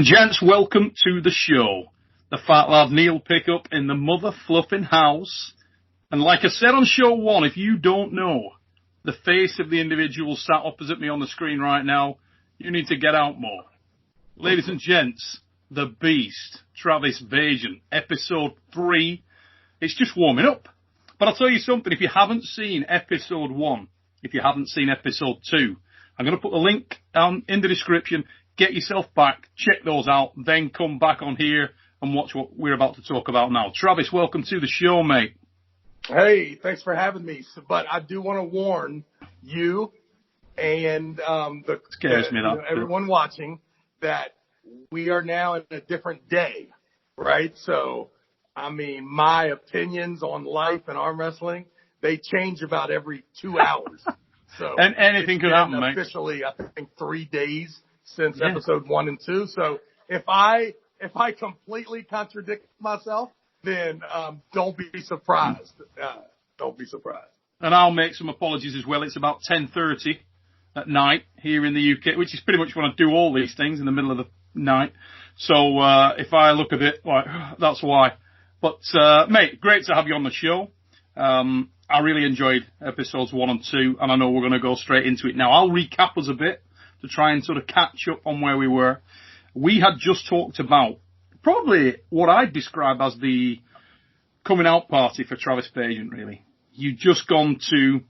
and gents, welcome to the show. The Fat Lad Neil Pickup in the mother fluffing house. And like I said on show 1, if you don't know the face of the individual sat opposite me on the screen right now, you need to get out more. Ladies and gents, the Beast, Travis Bagent, episode 3. It's just warming up. But I'll tell you something, if you haven't seen episode 1, if you haven't seen episode 2, I'm going to put the link in the description. Get yourself back, check those out, then come back on here and watch what we're about to talk about now. Travis, welcome to the show, mate. Hey, thanks for having me. But I do want to warn you and everyone watching that we are now in a different day, right? So, I mean, my opinions on life and arm wrestling, they change about every 2 hours. So, and anything could happen, mate. Officially, I think 3 days since episode 1 and 2. So if I completely contradict myself, then don't be surprised. Don't be surprised. And I'll make some apologies as well. It's about 10:30 at night here in the UK, which is pretty much when I do all these things in the middle of the night. So if I look a bit like, that's why. But mate, great to have you on the show. I really enjoyed episodes 1 and 2, and I know we're going to go straight into it now. I'll recap us a bit to try and sort of catch up on where we were. We had just talked about probably what I'd describe as the coming out party for Travis Bagent, really. You'd just gone to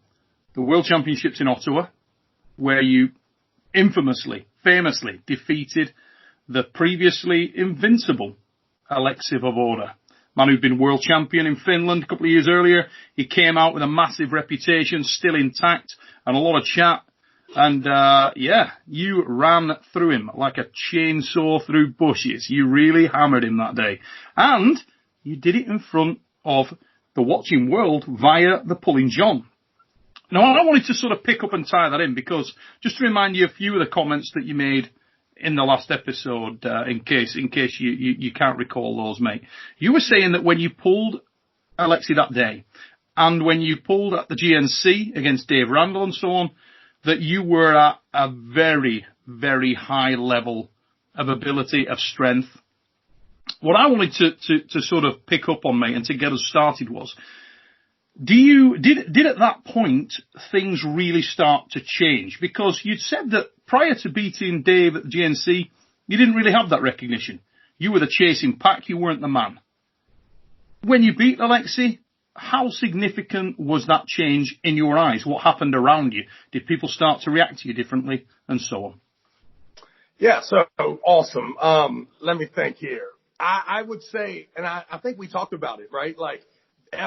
the World Championships in Ottawa, where you famously defeated the previously invincible Alexey Voevoda, man who'd been world champion in Finland a couple of years earlier. He came out with a massive reputation, still intact, and a lot of chat. And, you ran through him like a chainsaw through bushes. You really hammered him that day. And you did it in front of the watching world via the Pulling John. Now, I wanted to sort of pick up and tie that in because just to remind you a few of the comments that you made in the last episode, in case you can't recall those, mate. You were saying that when you pulled Alexey that day and when you pulled at the GNC against Dave Randall and so on, that you were at a very, very high level of ability, of strength. What I wanted to sort of pick up on, mate, and to get us started was, did at that point things really start to change? Because you'd said that prior to beating Dave at the GNC, you didn't really have that recognition. You were the chasing pack, you weren't the man. When you beat Alexey, how significant was that change in your eyes? What happened around you? Did people start to react to you differently and so on? Yeah, so awesome. Let me think here. I would say, and I think we talked about it, right? Like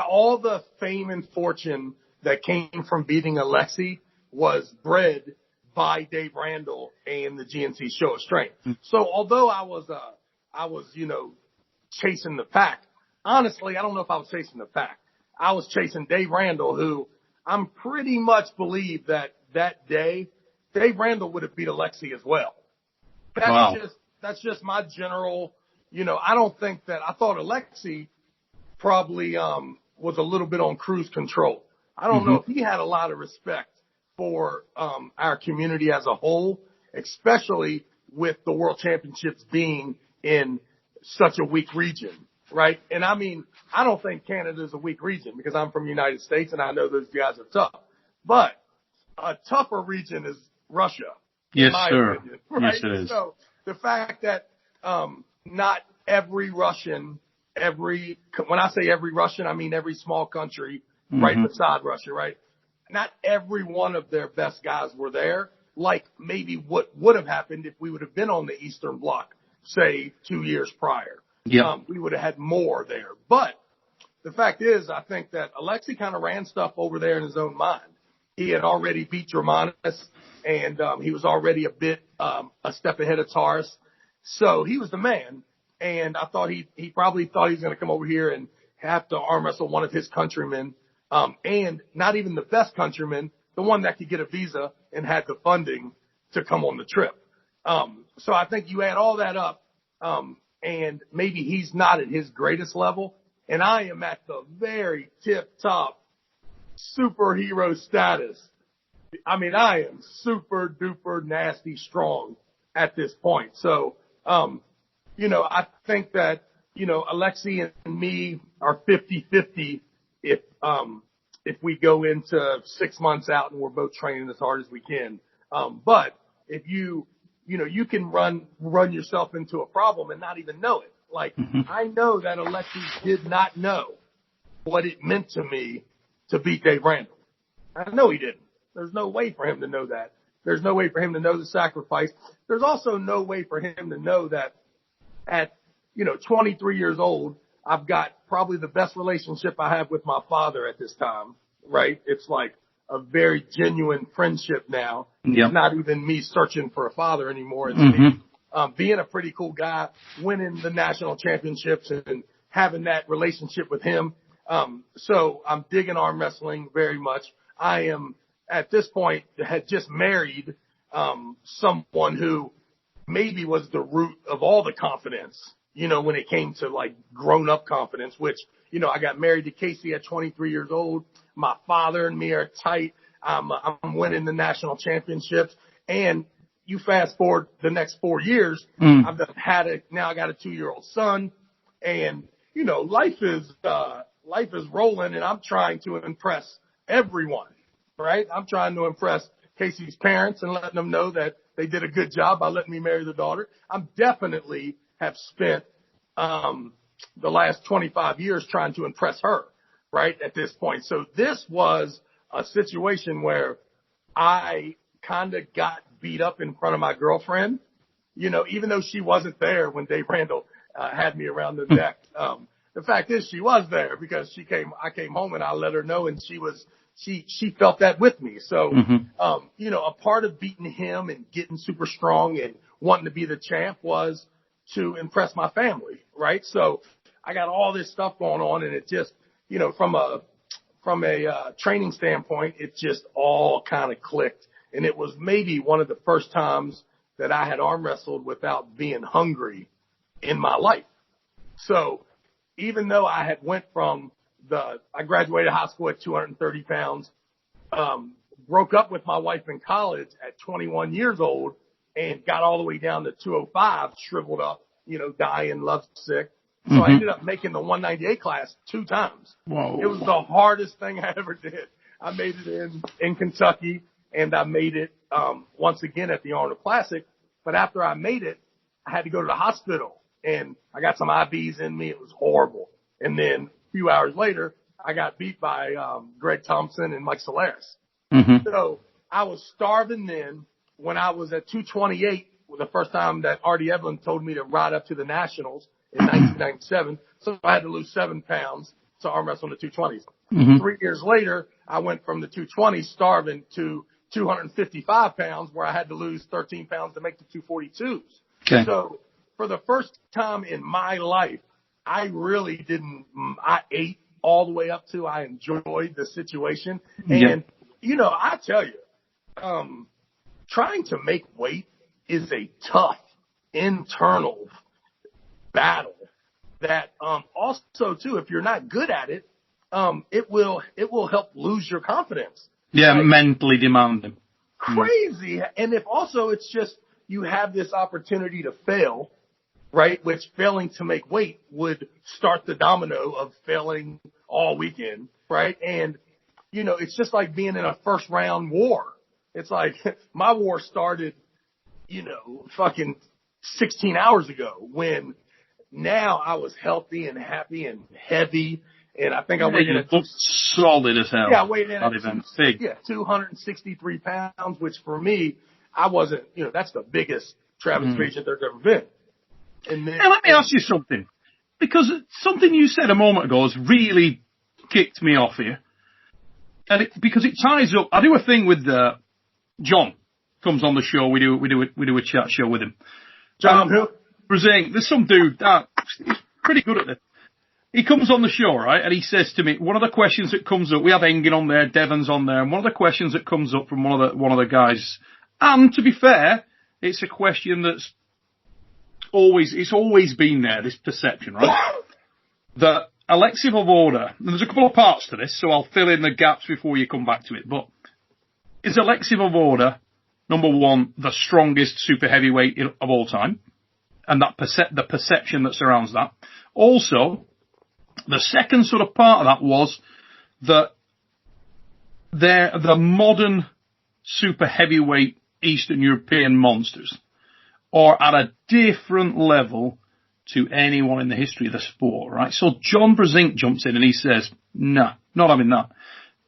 all the fame and fortune that came from beating Alexey was bred by Dave Randall and the GNC Show of Strength. So although I was, chasing the pack, honestly, I don't know if I was chasing the pack. I was chasing Dave Randall, who I'm pretty much believe that day, Dave Randall would have beat Alexey as well. That's just my general, I don't think that, I thought Alexey probably, was a little bit on cruise control. I don't know if he had a lot of respect for, our community as a whole, especially with the World Championships being in such a weak region. Right. And I mean, I don't think Canada is a weak region because I'm from the United States and I know those guys are tough, but a tougher region is Russia. Yes, sir. Opinion, right? Yes, it is. So the fact that, not every Russian, when I say every Russian, I mean every small country right beside Russia, right? Not every one of their best guys were there, like maybe what would have happened if we would have been on the Eastern Bloc, say 2 years prior. Yeah. We would have had more there. But the fact is, I think that Alexey kind of ran stuff over there in his own mind. He had already beat Germanis, and he was already a bit a step ahead of Taurus. So he was the man. And I thought he probably thought he was going to come over here and have to arm wrestle one of his countrymen, and not even the best countryman, the one that could get a visa and had the funding to come on the trip. So I think you add all that up, and maybe he's not at his greatest level, and I am at the very tip-top superhero status. I mean, I am super-duper nasty strong at this point. So I think that, Alexey and me are 50-50 if we go into 6 months out and we're both training as hard as we can. But if you can run yourself into a problem and not even know it. Like, I know that Alexey did not know what it meant to me to beat Dave Randall. I know he didn't. There's no way for him to know that. There's no way for him to know the sacrifice. There's also no way for him to know that at, 23 years old, I've got probably the best relationship I have with my father at this time, right? It's like a very genuine friendship now. Yep. It's not even me searching for a father anymore. It's me being a pretty cool guy, winning the national championships and having that relationship with him. So I'm digging arm wrestling very much. I am at this point had just married, someone who maybe was the root of all the confidence, when it came to like grown up confidence, which, I got married to Casey at 23 years old. My father and me are tight. I'm winning the national championships. And you fast forward the next 4 years, I've now I got a 2-year-old son, and, life is rolling, and I'm trying to impress everyone, right? I'm trying to impress Casey's parents and letting them know that they did a good job by letting me marry their daughter. I'm definitely have spent, the last 25 years trying to impress her, right? At this point. So this was a situation where I kind of got beat up in front of my girlfriend, even though she wasn't there when Dave Randall had me around the neck. The fact is she was there because I came home and I let her know, and she felt that with me. So, a part of beating him and getting super strong and wanting to be the champ was to impress my family, right? So I got all this stuff going on, and it just, from a training standpoint, it just all kind of clicked. And it was maybe one of the first times that I had arm wrestled without being hungry in my life. So even though I had went from I graduated high school at 230 pounds, broke up with my wife in college at 21 years old and got all the way down to 205, shriveled up, dying, lovesick. So I ended up making the 198 class 2 times. Whoa. It was the hardest thing I ever did. I made it in Kentucky, and I made it once again at the Arnold Classic. But after I made it, I had to go to the hospital, and I got some IVs in me. It was horrible. And then a few hours later, I got beat by Greg Thompson and Mike Solaris. So I was starving then. When I was at 228, the first time that Artie Evelyn told me to ride up to the Nationals in 1997, so I had to lose 7 pounds to arm wrestle in the 220s. 3 years later, I went from the 220s starving to 255 pounds, where I had to lose 13 pounds to make the 242s. Okay. So for the first time in my life, I really didn't, I ate all the way up to, I enjoyed the situation. And, I tell you, trying to make weight is a tough internal battle that, also too, if you're not good at it, it will help lose your confidence. Yeah, right? Mentally demanding. Crazy. And if also it's just, you have this opportunity to fail, right? Which failing to make weight would start the domino of failing all weekend, right? And, it's just like being in a first round war. It's like my war started, fucking 16 hours ago, when now I was healthy and happy and heavy. And I think I weighed in at solid as hell. Yeah, I weighed in at 263 pounds, which for me, I wasn't, that's the biggest Travis Bagent there's ever been. And then, now let me ask you something, because something you said a moment ago has really kicked me off here. And because it ties up, I do a thing with John comes on the show. We do a chat show with him. John who? Brazing. There's some dude he's pretty good at it. He comes on the show, right, and he says to me, one of the questions that comes up, we have Engin on there, Devon's on there, and one of the questions that comes up from one of the guys, and to be fair, it's a question that's always been there, this perception, right? That Alexey Voevoda, and there's a couple of parts to this, so I'll fill in the gaps before you come back to it, but is Alexey Voevoda, number one, the strongest super heavyweight of all time? and the perception that surrounds that. Also, the second sort of part of that was that the modern super heavyweight Eastern European monsters are at a different level to anyone in the history of the sport, right? So John Brezink jumps in and he says, nah, not having that.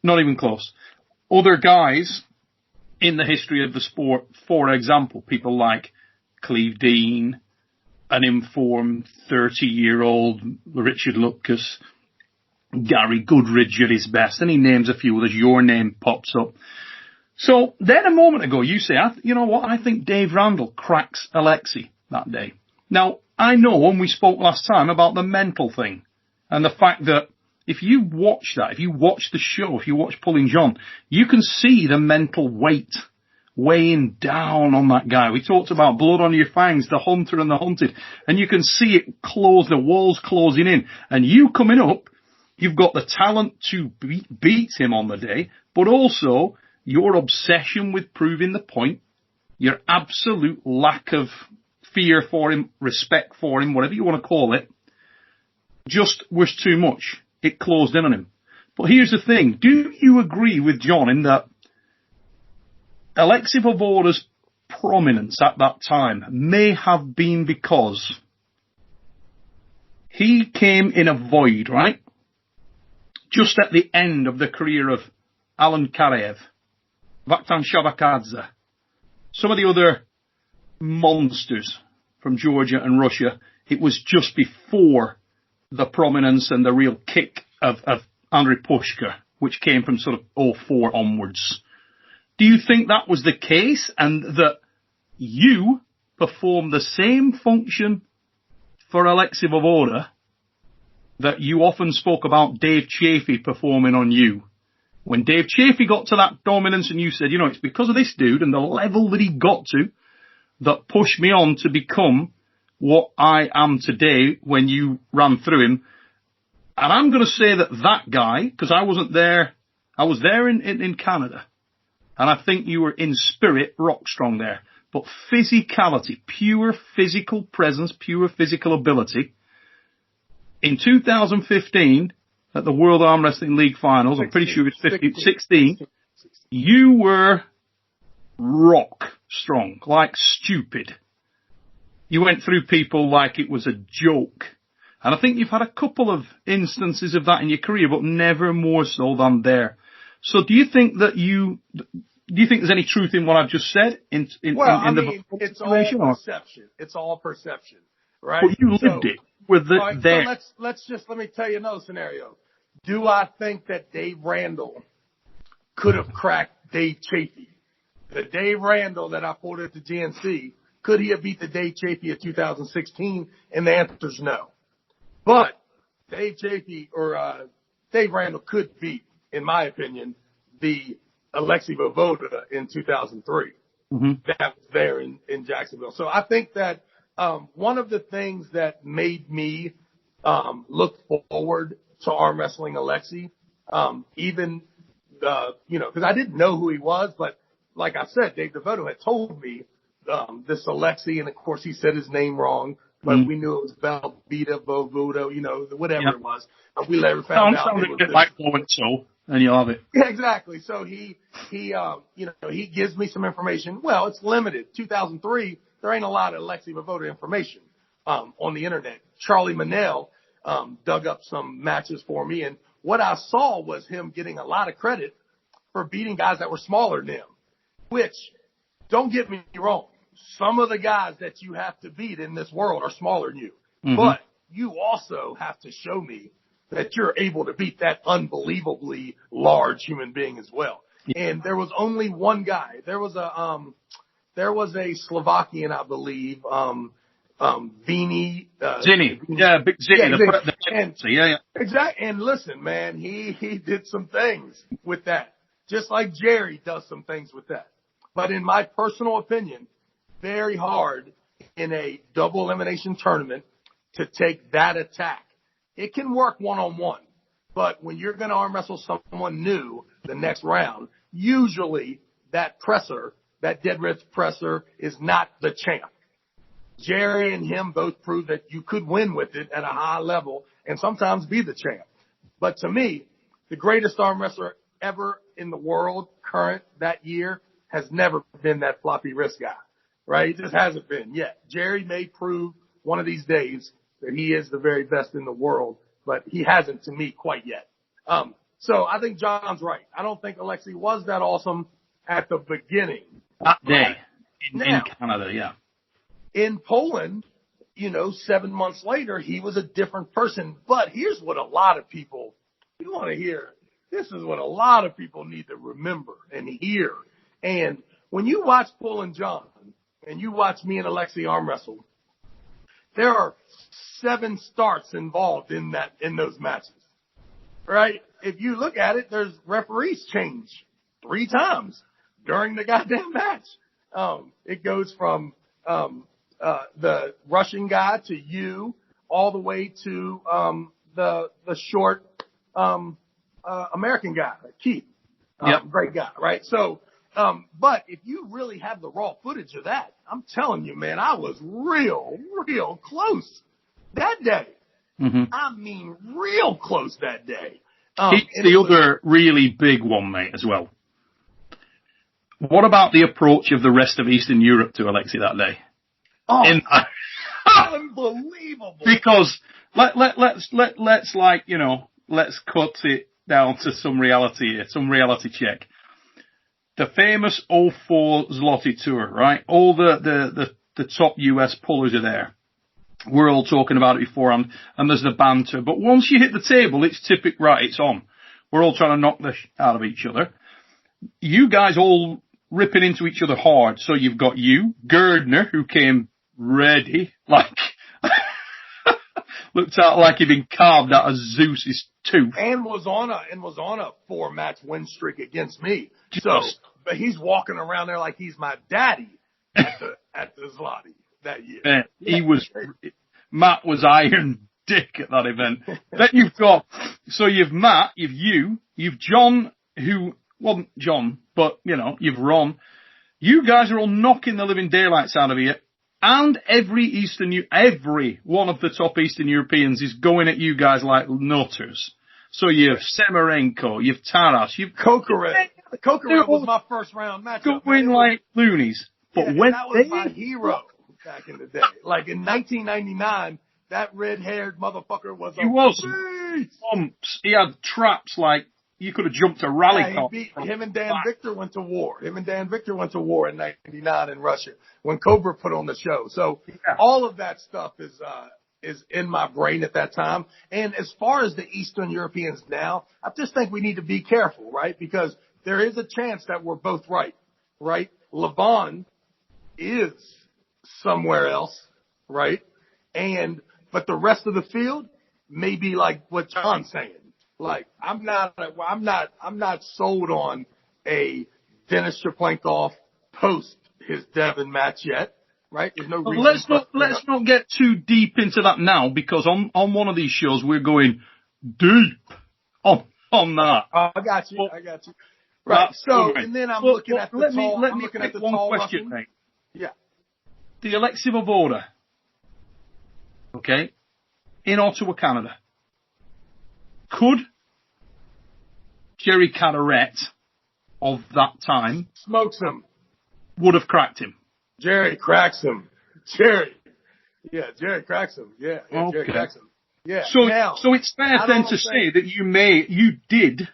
Not even close. Other guys in the history of the sport, for example, people like Cleve Dean, an informed 30-year-old Richard Lutkus, Gary Goodridge at his best, and he names a few others. Your name pops up. So then a moment ago, you say, you know what, I think Dave Randall cracks Alexey that day. Now, I know, and we spoke last time about the mental thing and the fact that if you watch that, if you watch the show, if you watch Pulling John, you can see the mental weight weighing down on that guy. We talked about blood on your fangs, the hunter and the hunted, and you can see it close, the walls closing in. And you coming up, you've got the talent to beat him on the day, but also your obsession with proving the point, your absolute lack of fear for him, respect for him, whatever you want to call it, just was too much. It closed in on him. But here's the thing. Do you agree with John in that Alexey Voevoda's prominence at that time may have been because he came in a void, right? Just at the end of the career of Alan Kareev, Vaktan Shabakadze, some of the other monsters from Georgia and Russia. It was just before the prominence and the real kick of Andrei Pushka, which came from sort of 04 onwards. Do you think that was the case and that you performed the same function for Alexey Voevoda that you often spoke about Dave Chafee performing on you? When Dave Chafee got to that dominance and you said, you know, it's because of this dude and the level that he got to that pushed me on to become what I am today when you ran through him. And I'm going to say that guy, because I wasn't there, I was there in Canada. And I think you were in spirit rock strong there. But physicality, pure physical presence, pure physical ability. In 2015, at the World Arm Wrestling League Finals, I'm pretty sure it's 16, you were rock strong, like stupid. You went through people like it was a joke. And I think you've had a couple of instances of that in your career, but never more so than there. So do you think that there's any truth in what I've just said? It's all perception. It's all perception, right? But you lived it. Right, there. So let me tell you another scenario. Do I think that Dave Randall could have cracked Dave Chafee? The Dave Randall that I fought at the GNC, could he have beat the Dave Chafee of 2016? And the answer is no. But Dave Chafee or Dave Randall could beat, in my opinion, the Alexey Voevoda in 2003. Mm-hmm. That was there in Jacksonville. So I think that one of the things that made me look forward to arm wrestling Alexey, because I didn't know who he was, but like I said, Dave Voevoda had told me this Alexey, and of course he said his name wrong, but we knew it was Velveeta, Voevoda, whatever it was. We later found out. Sounds a bit like so, and you'll have it. Yeah, exactly. So he gives me some information. Well, it's limited. 2003, there ain't a lot of Alexey Voevoda information on the internet. Charlie Manel dug up some matches for me, and what I saw was him getting a lot of credit for beating guys that were smaller than him, which, don't get me wrong, some of the guys that you have to beat in this world are smaller than you. Mm-hmm. But you also have to show me that you're able to beat that unbelievably large human being as well. Yeah. And there was only one guy. There was a Slovakian, I believe, Vini. Zini. Yeah, big Zini. Yeah. Exactly. And listen, man, he did some things with that. Just like Jerry does some things with that. But in my personal opinion, very hard in a double elimination tournament to take that attack. It can work one-on-one, but when you're going to arm wrestle someone new the next round, usually that presser, that deadlift presser, is not the champ. Jerry and him both proved that you could win with it at a high level and sometimes be the champ. But to me, the greatest arm wrestler ever in the world current that year has never been that floppy wrist guy, right? It just hasn't been yet. Jerry may prove one of these days that he is the very best in the world, but he hasn't to me quite yet. So I think John's right. I don't think Alexey was that awesome at the beginning. That day in Canada, yeah. In Poland, 7 months later, he was a different person. But here's what a lot of people, you want to hear, this is what a lot of people need to remember and hear. And when you watch Paul and John and you watch me and Alexey arm wrestle, there are 7 starts involved in those matches, right? If you look at it, there's referees change 3 times during the goddamn match. It goes from, the Russian guy to you all the way to, the short, American guy, Keith. Yep. Great guy, right? So, but if you really have the raw footage of that, I'm telling you, man, I was real close that day. Mm-hmm. I mean, real close that day. It's the other really big one, mate, as well. What about the approach of the rest of Eastern Europe to Alexey that day? Oh, unbelievable. Because let's cut it down to some reality here, some reality check. The famous 04 Zloty tour, right? All the top US pullers are there. We're all talking about it beforehand, and there's the banter. But once you hit the table, it's typical, right, it's on. We're all trying to knock the out of each other. You guys all ripping into each other hard. So you've got Gerdner, who came ready, looked out like he'd been carved out of Zeus's tooth. And was on a 4-match win streak against me. So, but he's walking around there like he's my daddy at the Zloty that year. Matt was iron dick at that event. Then you've Matt, you've John, who wasn't John, but you've Ron. You guys are all knocking the living daylights out of you. And every one of the top Eastern Europeans is going at you guys like nutters. So you've Semerenko, you've Taras, you've Kokorev. Kokorev was my first round match. Going like loonies. But when that was my hero back in the day. Like in 1999, that red-haired motherfucker was bumps. He had traps like you could have jumped a rally car. Him and Dan Victor went to war. in 99 in Russia when Cobra put on the show. So all of that stuff is in my brain at that time. And as far as the Eastern Europeans now, I just think we need to be careful, right? Because there is a chance that we're both right? Levon is somewhere else, right? But the rest of the field may be like what John's saying. Like, I'm not sold on a Dennis Shaplankov post his Devin match yet, right? There's no reason. Let's not get too deep into that now, because on one of these shows we're going deep on that. I got you. Right. So, and then I'm looking at the tall. Let me ask one question, mate. Yeah. The Alexey Voevoda, okay, in Ottawa, Canada. Could Jerry Cadorette of that time smokes him? Would have cracked him. Jerry cracks him. Jerry cracks him. Yeah, okay. Jerry cracks him. Yeah. So it's fair then to say that you did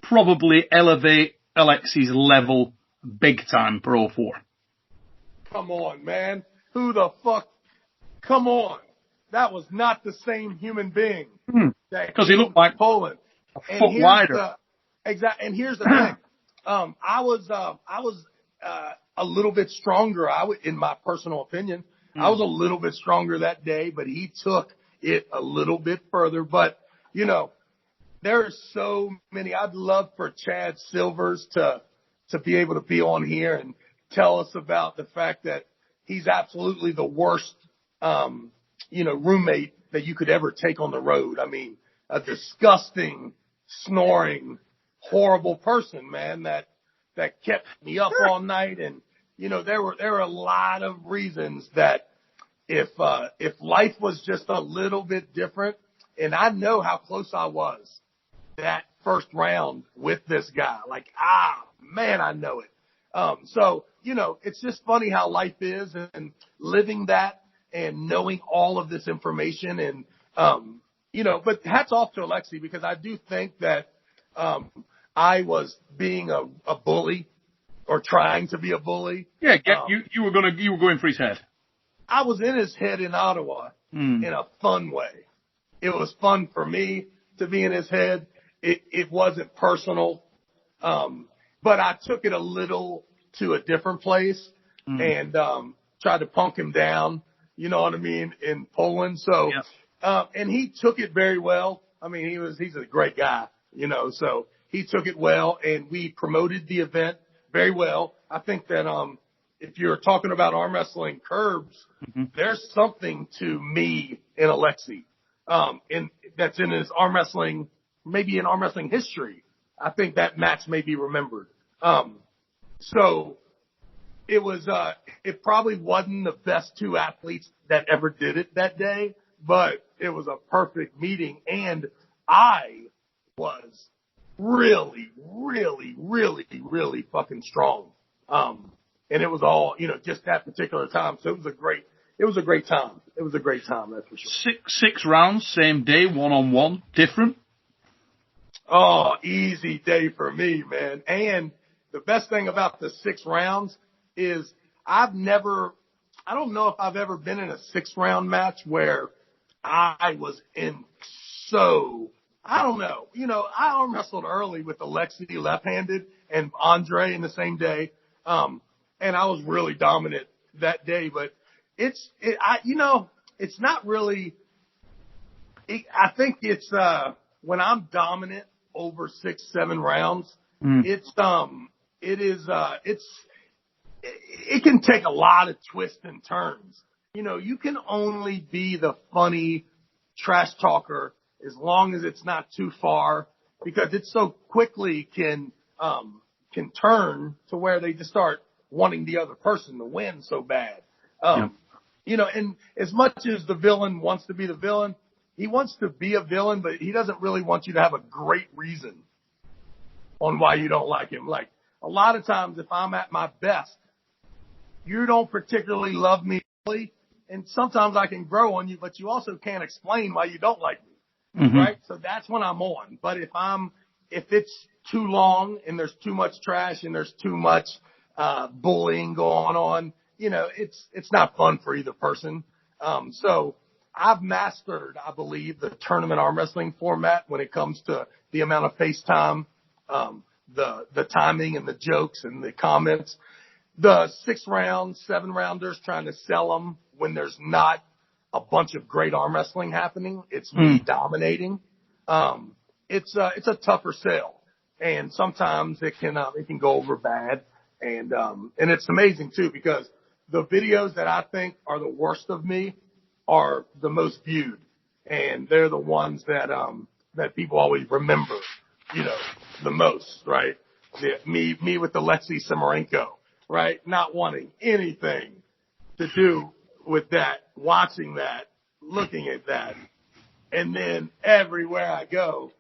probably elevate Alexey's level big time for 04. Come on, man. Who the fuck? Come on. That was not the same human being. Because he looked like Poland. A foot wider. Exactly. And here's the thing. I was a little bit stronger. In my personal opinion, I was a little bit stronger that day, but he took it a little bit further. But, there are so many. I'd love for Chad Silvers to be able to be on here and tell us about the fact that he's absolutely the worst, roommate that you could ever take on the road. I mean, a disgusting, snoring, horrible person, man, that kept me up all night and there were a lot of reasons that if life was just a little bit different, and I know how close I was that first round with this guy, like, man, I know it. So, it's just funny how life is and living that and knowing all of this information and, but hats off to Alexey, because I do think that, I was being a bully or trying to be a bully. Yeah, you were going for his head. I was in his head in Ottawa in a fun way. It was fun for me to be in his head. It wasn't personal. But I took it a little to a different place and, tried to punk him down, you know what I mean, in Poland. So, and he took it very well. I mean, he's a great guy, so he took it well, and we promoted the event very well. I think that, if you're talking about arm wrestling curbs, there's something to me in Alexey, that's in his arm wrestling, maybe in arm wrestling history. I think that match may be remembered. So it was, it probably wasn't the best two athletes that ever did it that day, but it was a perfect meeting. And I was really, really, really, really fucking strong. And it was all, just that particular time. So it was a great time. It was a great time, that's for sure. Six rounds, same day, one-on-one, different? Oh, easy day for me, man. And the best thing about the 6 rounds is I don't know if I've ever been in a 6-round match where I was I don't know. I arm wrestled early with Alexey left-handed and Andre in the same day. And I was really dominant that day, but it's not really, I think it's, when I'm dominant over 6-7 rounds, it can take a lot of twists and turns. You can only be the funny trash talker as long as it's not too far, because it so quickly can turn to where they just start wanting the other person to win so bad. And as much as the villain wants to be the villain, he wants to be a villain, but he doesn't really want you to have a great reason on why you don't like him. Like, a lot of times if I'm at my best, you don't particularly love me, and sometimes I can grow on you, but you also can't explain why you don't like me, right? So that's when I'm on. But if it's too long and there's too much trash and there's too much bullying going on, it's not fun for either person. So I've mastered, I believe, the tournament arm wrestling format when it comes to the amount of face time, the timing and the jokes and the comments. The 6-round, 7-rounders trying to sell them when there's not a bunch of great arm wrestling happening. It's me dominating. It's a tougher sell, and sometimes it can go over bad. And it's amazing too, because the videos that I think are the worst of me are the most viewed, and they're the ones that people always remember, the most, right? Me with Alexey Simorenko, right? Not wanting anything to do with that, watching that, looking at that. And then everywhere I go,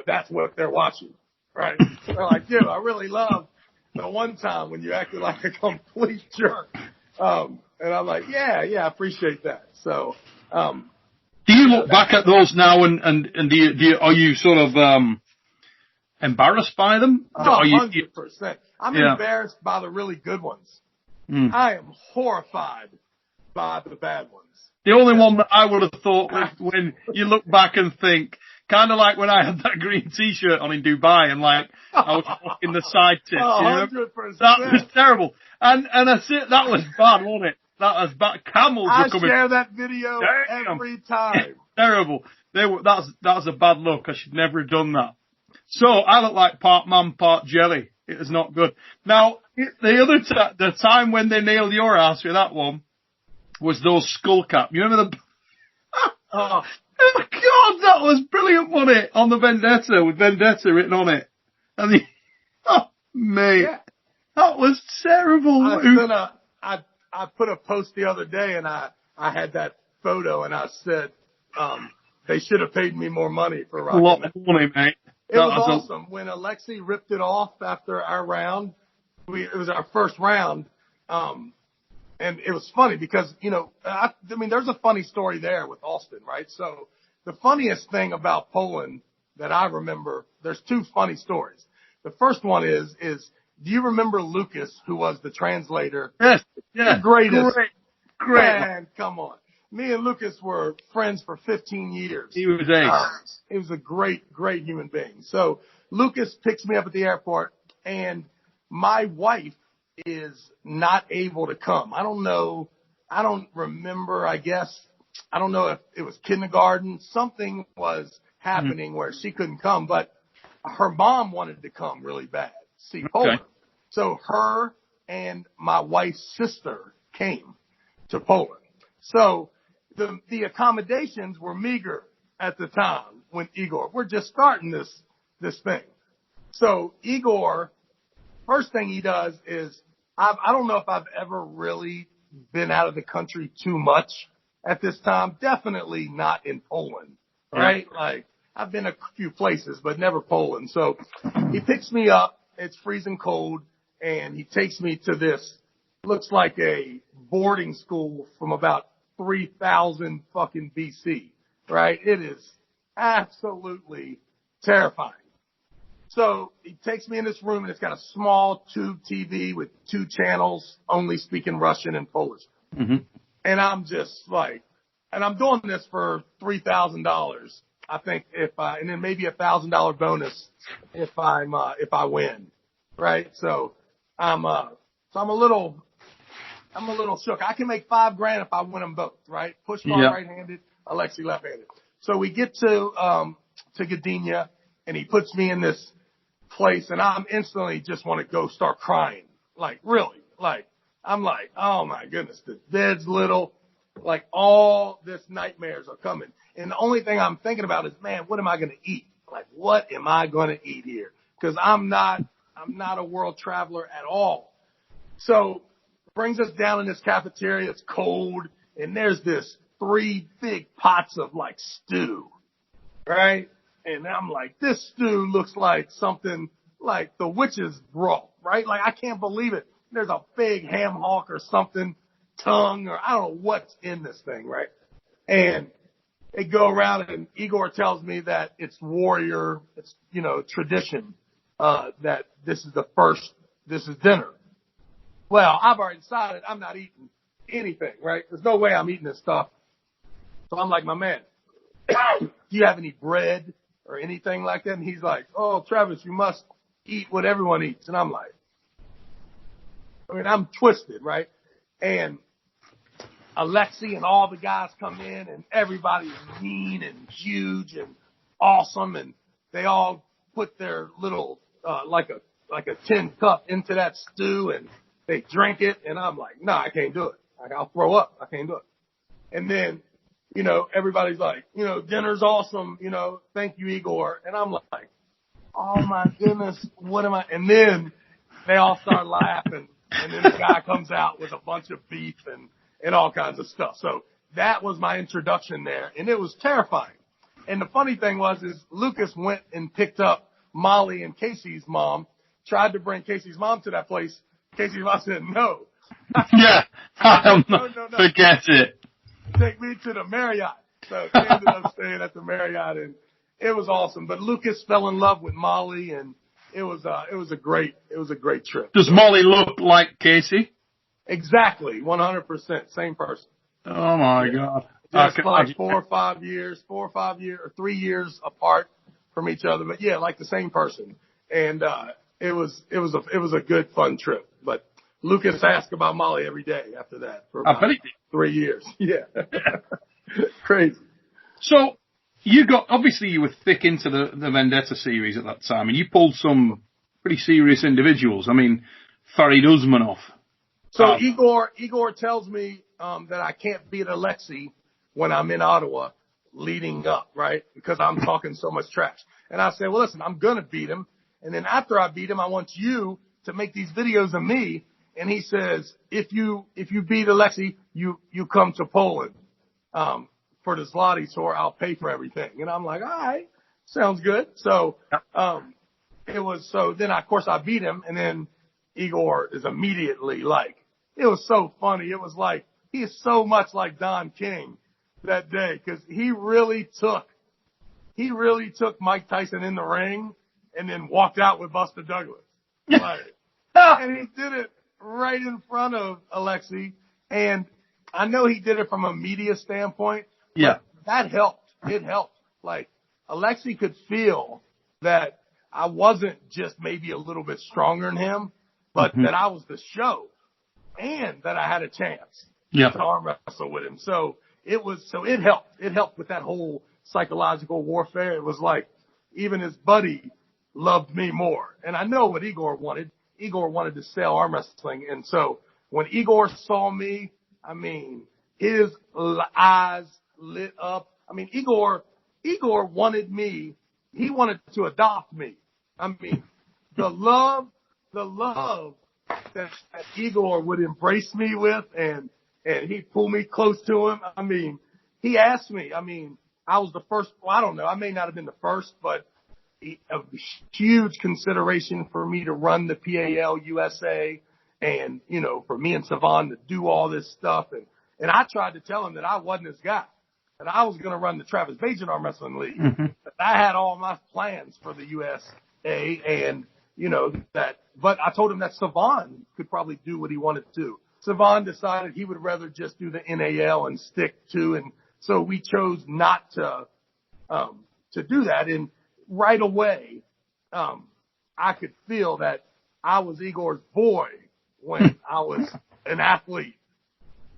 that's what they're watching, right? They're like, dude, I really love the one time when you acted like a complete jerk. And I'm like, yeah, I appreciate that. So, do you look back at those now and are you sort of, embarrassed by them? 100%. I'm embarrassed by the really good ones. I am horrified by the bad ones. The only one that I would have thought was when you look back and think, kind of like when I had that green T-shirt on in Dubai and I was fucking the side tip. 100%. That was terrible. And I said that was bad, wasn't it? That was bad. Camels were coming. I share that video every time. Terrible. That was a bad look. I should never have done that. So I look like part man, part jelly. It is not good. Now, the time when they nailed your ass with that one was those skull cap. You remember the... Oh, God, that was brilliant, wasn't it? On the Vendetta, with Vendetta written on it. And oh, mate. That was terrible. I put a post the other day, and I had that photo, and I said, they should have paid me more money for rocking a lot of money, mate. It was awesome. When Alexey ripped it off after our round, it was our first round, and it was funny because, I mean, there's a funny story there with Austin, right? So the funniest thing about Poland that I remember, there's two funny stories. The first one is do you remember Lucas, who was the translator? Yes, yeah. The greatest. Great. Man, come on. Me and Lucas were friends for 15 years. He was ace. He was a great, great human being. So Lucas picks me up at the airport, and my wife is not able to come. I don't know. I don't remember, I guess. I don't know if it was kindergarten. Something was happening where she couldn't come, but her mom wanted to come really bad. See Poland. Okay. So her and my wife's sister came to Poland. So the accommodations were meager at the time when Igor, we're just starting this thing. So Igor, first thing he does is, I don't know if I've ever really been out of the country too much at this time. Definitely not in Poland, right? Yeah. Like, I've been a few places, but never Poland. So he picks me up. It's freezing cold, and he takes me to this, looks like a boarding school from about 3000 fucking BC, right? It is absolutely terrifying. So he takes me in this room, and it's got a small tube TV with 2 channels, only speaking Russian and Polish. Mm-hmm. And I'm just like, and I'm doing this for $3,000. I think and then maybe $1,000 bonus if I win, right? So I'm a little shook. I can make $5,000 if I win them both, right? Pushkar right-handed, Alexey left-handed. So we get to Gdynia, and he puts me in this place, and I'm instantly just want to go start crying. Like, really, like, I'm like, oh my goodness, the bed's little, like all this nightmares are coming. And the only thing I'm thinking about is, man, what am I going to eat? Like, what am I going to eat here? Cause I'm not a world traveler at all. So brings us down in this cafeteria. It's cold, and there's this 3 big pots of like stew, right? And I'm like, this stew looks like something like the witch's broth, right? Like, I can't believe it. There's a big ham hock or something, tongue, or I don't know what's in this thing, right? And they go around, and Igor tells me that it's warrior, it's, tradition, that this is dinner. Well, I've already decided I'm not eating anything, right? There's no way I'm eating this stuff. So I'm like, my man, do you have any bread or anything like that? And he's like, oh, Travis, you must eat what everyone eats. And I'm like, I'm twisted, right? And Alexey and all the guys come in, and everybody's mean and huge and awesome, and they all put their little like a tin cup into that stew, and they drink it, and I'm like, no, I can't do it. Like, I'll throw up. I can't do it. And then, everybody's like, dinner's awesome, thank you, Igor. And I'm like, oh my goodness, what am I? And then they all start laughing, and then the guy comes out with a bunch of beef and all kinds of stuff. So that was my introduction there, and it was terrifying. And the funny thing is Lucas went and picked up Molly and Casey's mom, tried to bring Casey's mom to that place. Casey's mom said no. Yeah, no. Forget it. Take me to the Marriott. So they ended up staying at the Marriott, and it was awesome. But Lucas fell in love with Molly, and it was a great trip. Does Molly look like Casey? Exactly, 100%, same person. Oh my God! Just like 4 or 5 years, or 3 years apart from each other, but yeah, like the same person. And it was a good fun trip. But Lucas asked about Molly every day after that for about 3 years. Yeah, crazy. So obviously you were thick into the Vendetta series at that time, and you pulled some pretty serious individuals. I mean, Farid Usmanov. So Igor tells me that I can't beat Alexey when I'm in Ottawa leading up, right? Because I'm talking so much trash. And I say, well, listen, I'm going to beat him. And then after I beat him, I want you to make these videos of me. And he says, if you beat Alexey, you come to Poland, for the Zloty tour. I'll pay for everything. And I'm like, all right, sounds good. So, then of course I beat him, and then Igor is immediately like, it was so funny. It was like, he is so much like Don King that day, because he really took Mike Tyson in the ring and then walked out with Buster Douglas. Like, and he did it right in front of Alexey. And I know he did it from a media standpoint. Yeah. That helped. It helped. Like, Alexey could feel that I wasn't just maybe a little bit stronger than him, but that I was the show and that I had a chance to arm wrestle with him. So it helped. It helped with that whole psychological warfare. It was like even his buddy loved me more. And I know what Igor wanted. Igor wanted to sell arm wrestling. And so when Igor saw me, I mean, his eyes lit up. I mean, Igor wanted me. He wanted to adopt me. I mean, the love that Igor would embrace me with, and he'd pull me close to him. I mean, he asked me. I mean, I was the first. Well, I don't know. I may not have been the first, but a huge consideration for me to run the PAL USA, and for me and Savon to do all this stuff. And I tried to tell him that I wasn't his guy, that I was going to run the Travis Bagent Arm Wrestling League. That I had all my plans for the USA, and but I told him that Savon could probably do what he wanted to. Savon decided he would rather just do the NAL and stick to, and so we chose not to do that. And right away, I could feel that I was Igor's boy when I was an athlete,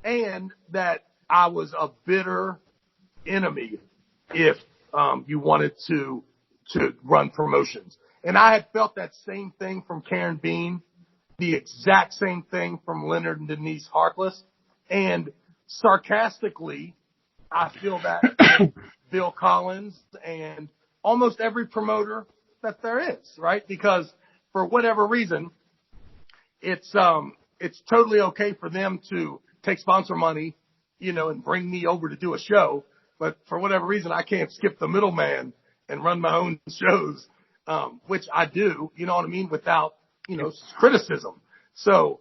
and that I was a bitter enemy if you wanted to run promotions. And I had felt that same thing from Karen Bean, the exact same thing from Leonard and Denise Harkless. And sarcastically, I feel that with Bill Collins and almost every promoter that there is, right? Because for whatever reason, it's totally okay for them to take sponsor money, and bring me over to do a show. But for whatever reason, I can't skip the middleman and run my own shows, which I do, you know what I mean, without, criticism. So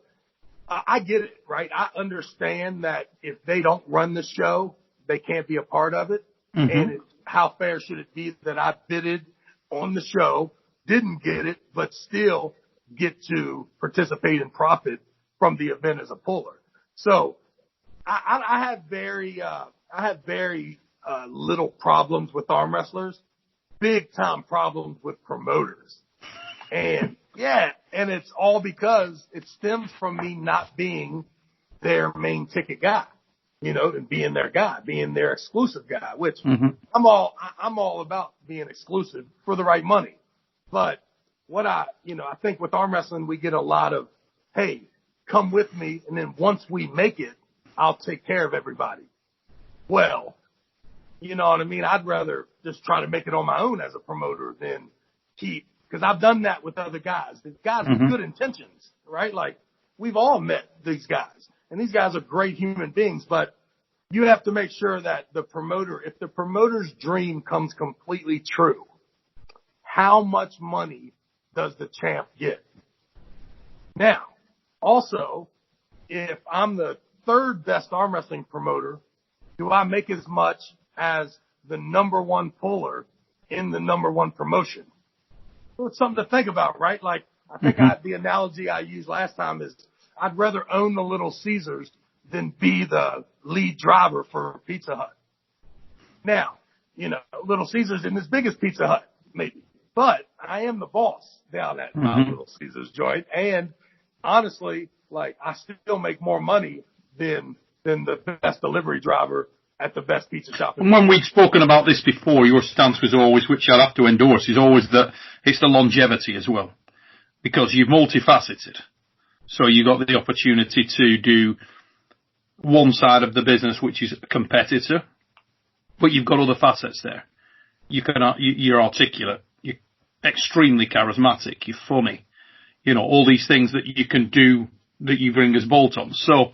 I get it, right? I understand that if they don't run the show, they can't be a part of it. And how fair should it be that I bidded on the show, didn't get it, but still get to participate and profit from the event as a puller. So I have very little problems with arm wrestlers, big time problems with promoters. And and it's all because it stems from me not being their main ticket guy, and being their guy, being their exclusive guy, which I'm all about being exclusive for the right money. But what I think with arm wrestling, we get a lot of, hey, come with me. And then once we make it, I'll take care of everybody. Well, you know what I mean? I'd rather just try to make it on my own as a promoter than because I've done that with other guys. The guys with good intentions, right? Like, we've all met these guys, and these guys are great human beings, but you have to make sure that if the promoter's dream comes completely true, how much money does the champ get? Now, also, if I'm the third best arm wrestling promoter, do I make as much as the number one puller in the number one promotion? Well, it's something to think about, right? Like, I think the analogy I used last time is I'd rather own the Little Caesars than be the lead driver for Pizza Hut. Now, Little Caesars isn't as big as Pizza Hut, maybe, but I am the boss down at my Little Caesars joint. And honestly, like, I still make more money than the best delivery driver at the best pizza shop. And when we've spoken about this before, your stance was always, which I'd have to endorse, is always that it's the longevity as well, because you're multifaceted. So you've got the opportunity to do one side of the business, which is a competitor, but you've got other facets there. You're articulate, you're extremely charismatic, you're funny, all these things that you can do that you bring as bolt-ons. So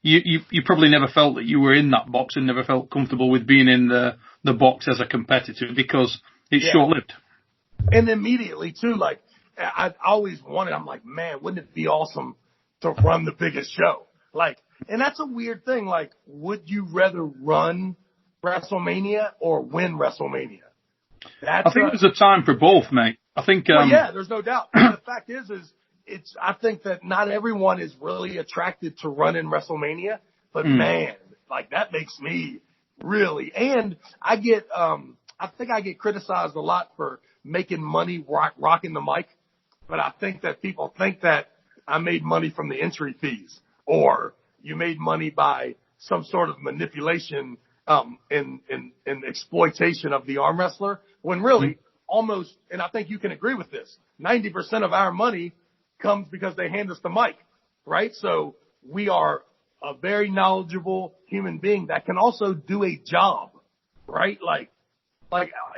you probably never felt that you were in that box and never felt comfortable with being in the box as a competitor because it's short-lived. And immediately too, like I always wanted, I'm like, man, wouldn't it be awesome to run the biggest show? Like, and that's a weird thing. Like, would you rather run WrestleMania or win WrestleMania? I think there's a time for both, mate. I think, there's no doubt. The fact is I think that not everyone is really attracted to running WrestleMania, but man, like that makes me really, and I think I get criticized a lot for making money rocking the mic, but I think that people think that I made money from the entry fees or you made money by some sort of manipulation, and exploitation of the arm wrestler when really almost, and I think you can agree with this, 90% of our money comes because they hand us the mic, right? So we are a very knowledgeable human being that can also do a job, right? Like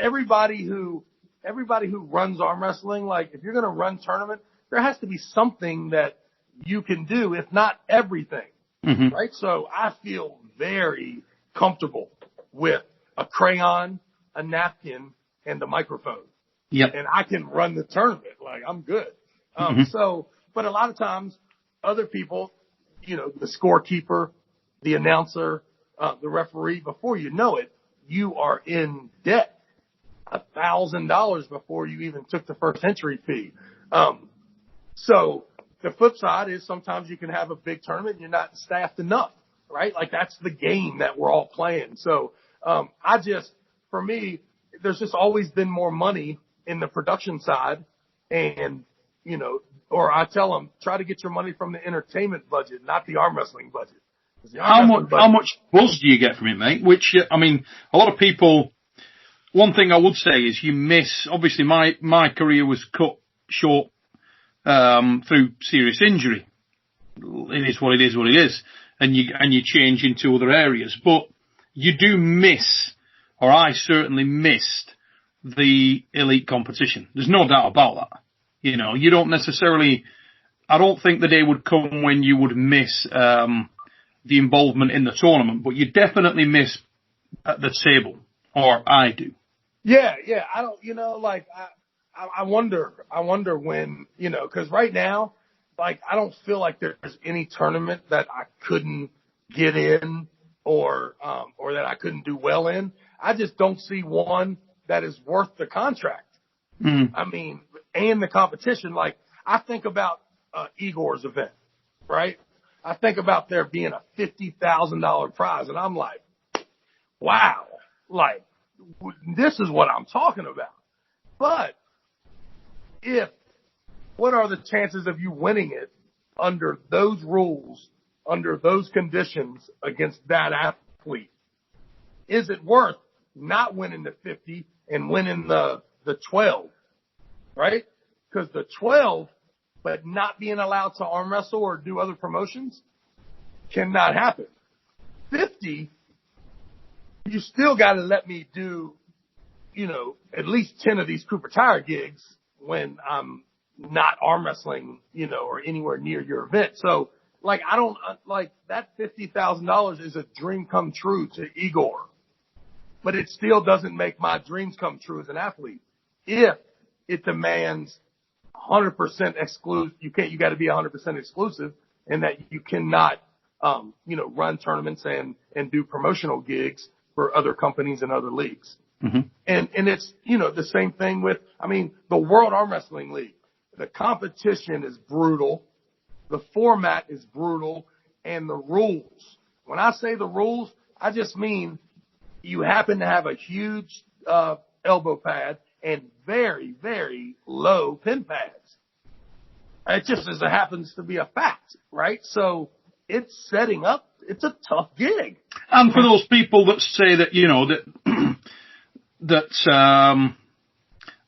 everybody who runs arm wrestling, like if you're going to run tournament, there has to be something that you can do, if not everything, right? So I feel very comfortable with a crayon, a napkin, and the microphone. Yep. And I can run the tournament. Like I'm good. But a lot of times other people, the scorekeeper, the announcer, the referee, before you know it, you are in debt $1,000 before you even took the first entry fee. So the flip side is sometimes you can have a big tournament and you're not staffed enough, right? Like that's the game that we're all playing. So, for me, there's just always been more money in the production side and, or I tell them, try to get your money from the entertainment budget, not the arm wrestling budget. How much buzz do you get from it, mate? Which, a lot of people, one thing I would say is you miss, obviously my career was cut short, through serious injury. It is what it is. And you change into other areas, but you do miss, or I certainly missed the elite competition. There's no doubt about that. You don't necessarily, I don't think the day would come when you would miss, the involvement in the tournament, but you definitely miss at the table, or I do. Yeah. I don't, I wonder when, cause right now, like, I don't feel like there's any tournament that I couldn't get in or that I couldn't do well in. I just don't see one that is worth the contract. And the competition. Like, I think about, Igor's event, right? I think about there being a $50,000 prize and I'm like, wow, like this is what I'm talking about. But what are the chances of you winning it under those rules, under those conditions against that athlete? Is it worth not winning the 50 and winning the 12, right? Because the 12, but not being allowed to arm wrestle or do other promotions cannot happen. 50, you still got to let me do, at least 10 of these Cooper Tire gigs when I'm not arm wrestling, or anywhere near your event. So, like, I don't, like, that $50,000 is a dream come true to Igor. But it still doesn't make my dreams come true as an athlete. If it demands 100% exclusive, you got to be 100% exclusive, and that you cannot, run tournaments and do promotional gigs for other companies and other leagues. And it's, the same thing with, the World Arm Wrestling League. The competition is brutal. The format is brutal, and the rules. When I say the rules, I just mean you happen to have a huge, elbow pad and very, very low pin pads. It just as it happens to be a fact, right? So it's setting up. It's a tough gig. And for those people that say that, that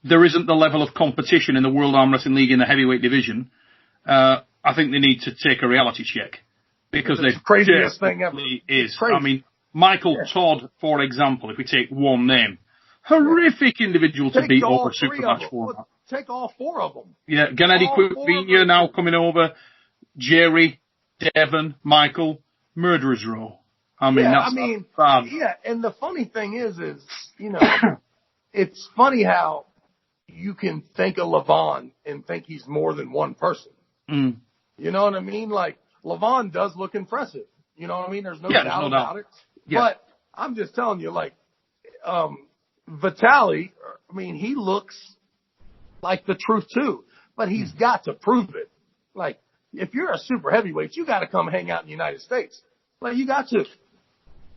there isn't the level of competition in the World Arm Wrestling League in the heavyweight division, I think they need to take a reality check because it's the craziest thing ever. Is. Michael Todd, for example, if we take one name, horrific individual to beat over a super match for. format. Take all 4 of them. Yeah, Gennady Quinvilla now coming over, Jerry, Devon, Michael, Murderer's Row. I mean, that's bad. Yeah, and the funny thing is, you know, it's funny how you can think of Levon and think he's more than one person. Mm. You know what I mean? Like, Levon does look impressive. You know what I mean? There's no doubt about it. Yeah. But I'm just telling you, like, Vitaly, I mean, he looks like the truth too, but he's got to prove it. Like, if you're a super heavyweight, you got to come hang out in the United States. Like, you got to.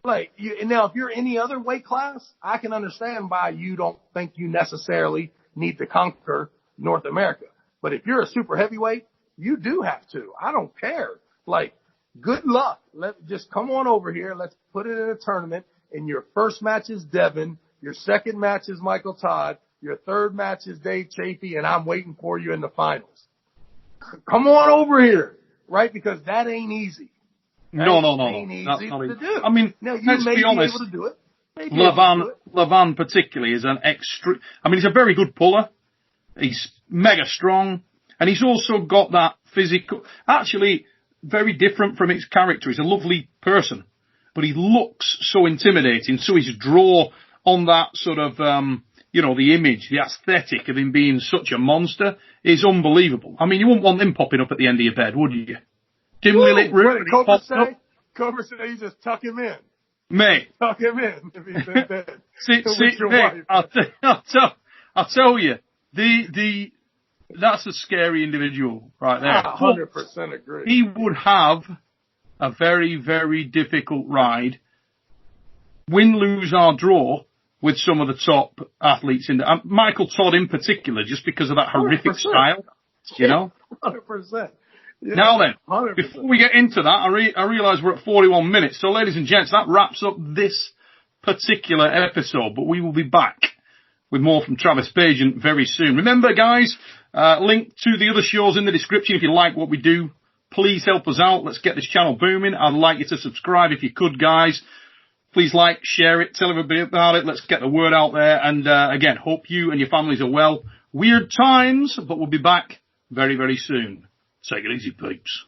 Like, now, if you're any other weight class, I can understand why you don't think you necessarily need to conquer North America. But if you're a super heavyweight, you do have to. I don't care. Like, good luck. Just come on over here. Let's put it in a tournament. And your first match is Devin. Your second match is Michael Todd. Your third match is Dave Chafee, and I'm waiting for you in the finals. Come on over here, right? Because that ain't easy. No. Ain't easy to do. I mean, now, you let's may be honest. Able to do it. Levon particularly is an extreme. I mean, he's a very good puller. He's mega strong, and he's also got that physical. Actually, very different from his character. He's a lovely person, but he looks so intimidating. So his draw on that sort of, you know, the image, the aesthetic of him being such a monster is unbelievable. I mean, you wouldn't want him popping up at the end of your bed, would you? Dimly lit room. Cobra say you just tuck him in. Mate. Tuck him in if he's in bed. Mate, I'll tell you, that's a scary individual right there. I 100% agree. He would have a very, very difficult ride. Win, lose, or draw with some of the top athletes in the, Michael Todd in particular, just because of that horrific 100%. style, you know? 100%. Yeah, now then, 100%. before we get into that, I realise we're at 41 minutes. So ladies and gents, that wraps up this particular episode, but we will be back with more from Travis Bagent very soon. Remember, guys, link to the other shows in the description if you like what we do. Please help us out. Let's get this channel booming. I'd like you to subscribe if you could, guys. Please like, share it, tell everybody about it. Let's get the word out there. And again, hope you and your families are well. Weird times, but we'll be back very, very soon. Take it easy, peeps.